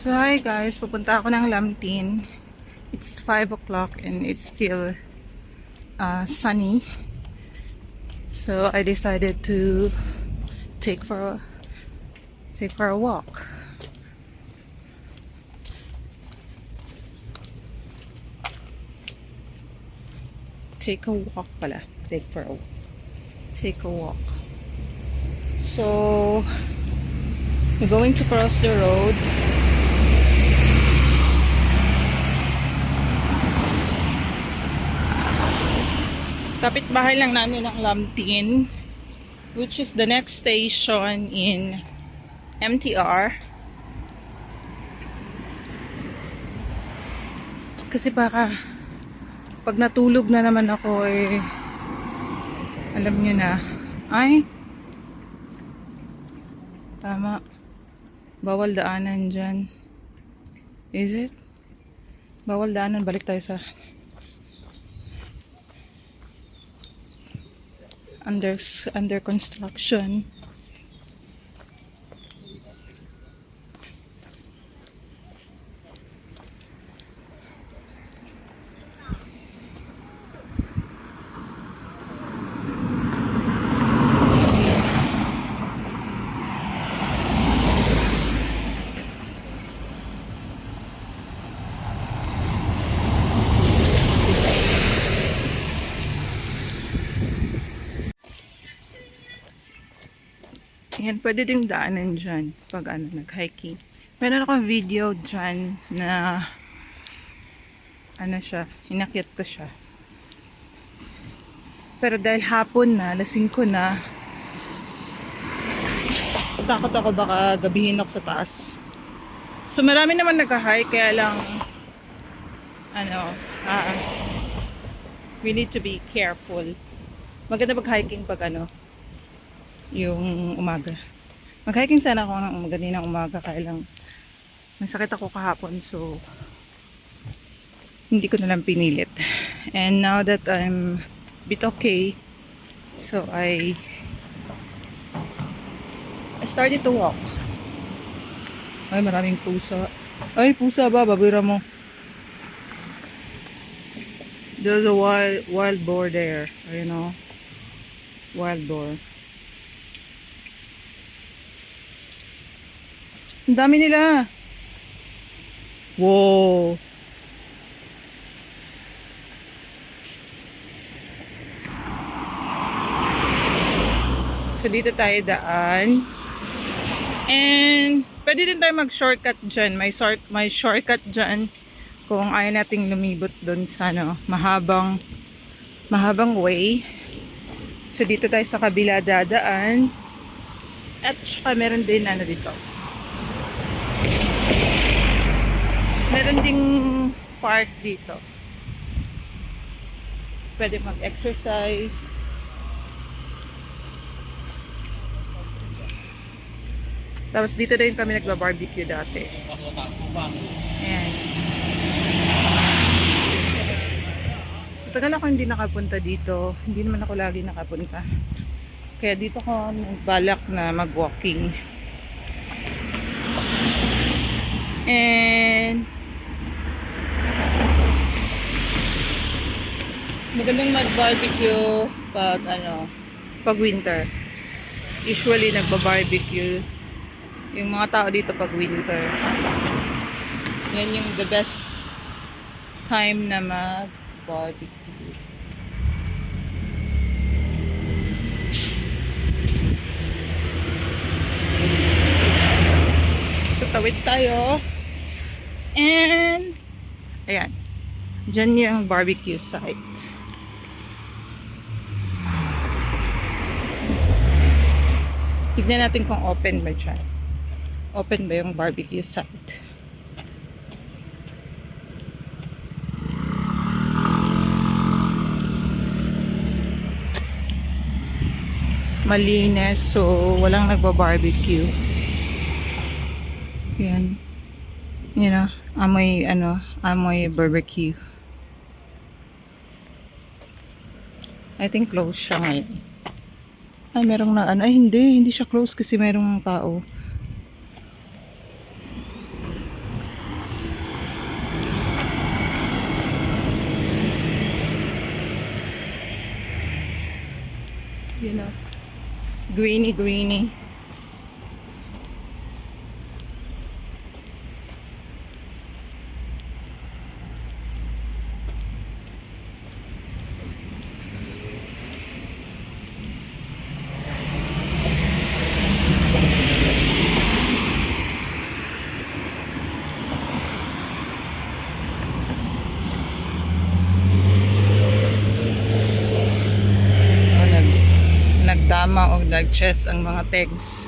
So hi guys, pupunta ako ng Lamtin. It's 5 o'clock and it's still sunny. So I decided to take for a walk. Take a walk pala. Take a walk. So we're going to cross the road. Kapit-bahay lang namin ang Lamtin, which is the next station in MTR. Kasi baka pag natulog na naman ako alam niyo na, tama, bawal daanan dyan. Is it? Bawal daanan, balik tayo sa under construction. Yan, pwede ding daanan dyan pag nag-hiking. Meron akong video dyan na inakyat ko siya. Pero dahil hapon na, lasing ko na, takot ako baka gabihin ako sa taas. So marami naman nag-hike, kaya lang we need to be careful. Maganda mag-hiking pag yung umaga. Mag-hiking sana ako ng maganinang umaga, kaya lang nasakit ako kahapon, so hindi ko na lang pinilit. And now that I'm a bit okay, so I started to walk. Ay, maraming pusa. Ay, pusa ba? Babira mo. There's a wild boar there. You know? Wild boar. Ang dami nila. Wow. So dito tayo daan. And pwede din tayo mag-shortcut dyan. May shortcut dyan kung ayaw nating lumibot doon sa mahabang way. So dito tayo sa kabila dadaan. At saka meron din dito. Meron ding park dito. Pwede mag-exercise. Tapos dito rin kami nagba-barbecue dati. Ayan. Matagal ako hindi nakapunta dito. Hindi naman ako lagi nakapunta. Kaya dito ko nagbalak na mag-walking. And magandang mag-barbecue pag winter. Usually nagba-barbecue yung mga tao dito pag winter. Yan yung the best time na mag-barbecue. So tawid tayo. And ayan. Diyan yung barbecue site. Tignan natin kung open ba dyan. Open ba yung barbecue site? Malinis, so walang nagba-barbecue. Yan. Amoy barbecue. I think close siya ngayon. Ay, merong hindi siya close kasi merong tao. You know, greeny, greeny. Nagtama o nag-chess ang mga tegs.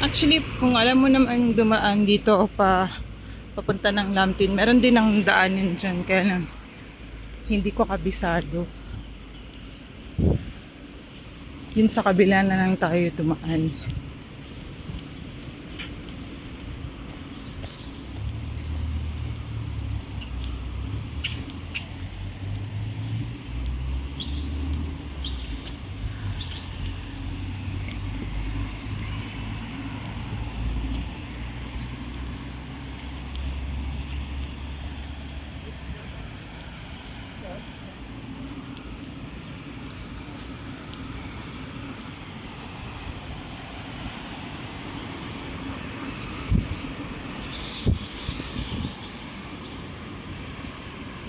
Actually, kung alam mo naman dumaan dito papunta ng Lamtin, meron din ang daanin dyan, kaya lang hindi ko kabisado. Yun sa kabila na lang tayo tumaan.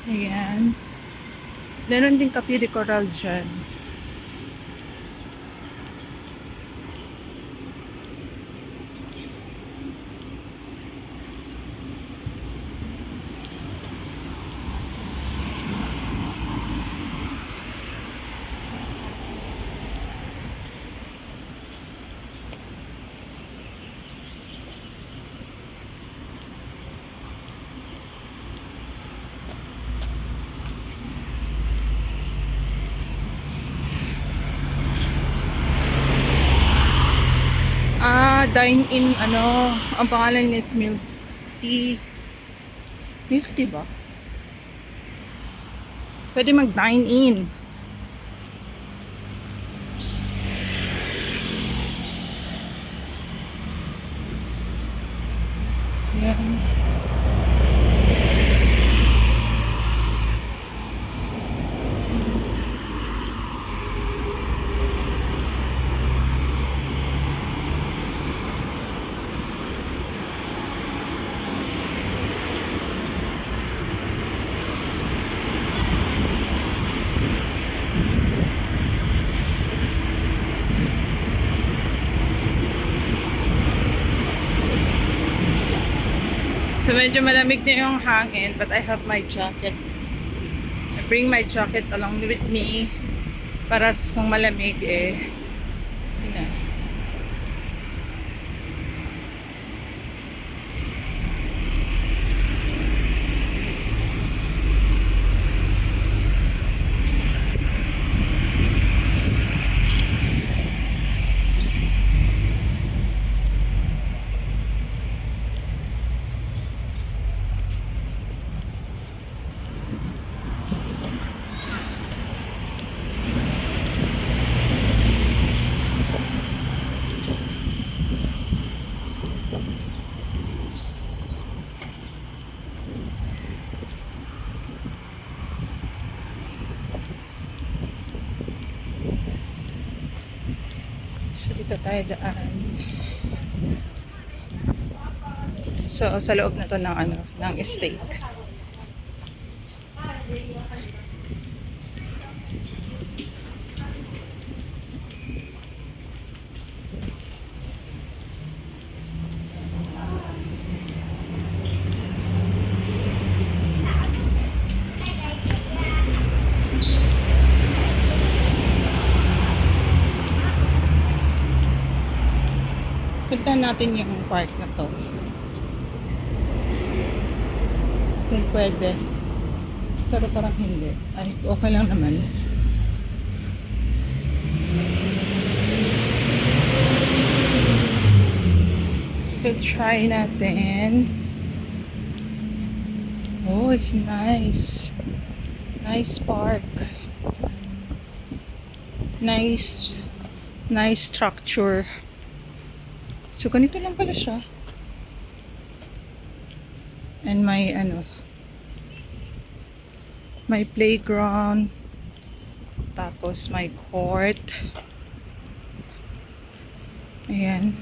Ayan. Meron din Cafe de Coral dyan. Dine-in, ang pangalan is Milk Tea. Milk Tea ba? Pwede mag-dine-in. Yan. So medyo malamig na yung hangin, but I have my jacket. I bring my jacket along with me para kung malamig yun na. So, dito tayo daan. So, sa loob na to ng estate. Puntahan natin yung park na to. Kung pwede. Pero parang hindi. Ay, okay lang naman. So, try natin. Oh, it's nice. Nice park. Nice, nice structure. So, ganito lang pala siya. And may may playground. Tapos may court. Ayan.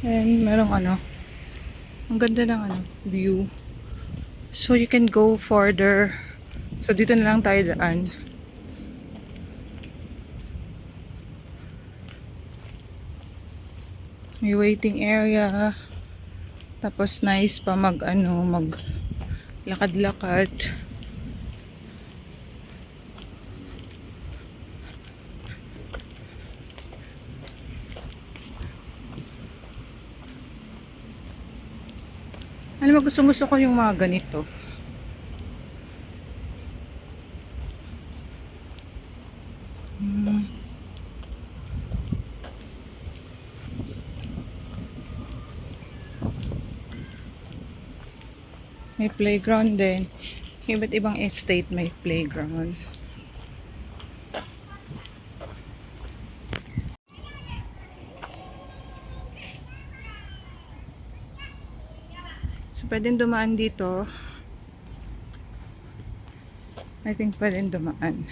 And merong ang ganda ng view. So, you can go further. So, dito na lang tayo daan. May waiting area. Tapos nice pa mag lakad-lakad. Alam mo, gusto ko yung mga ganito. May playground din. Iba't ibang estate may playground. So, pwedeng dumaan dito. I think pwedeng dumaan.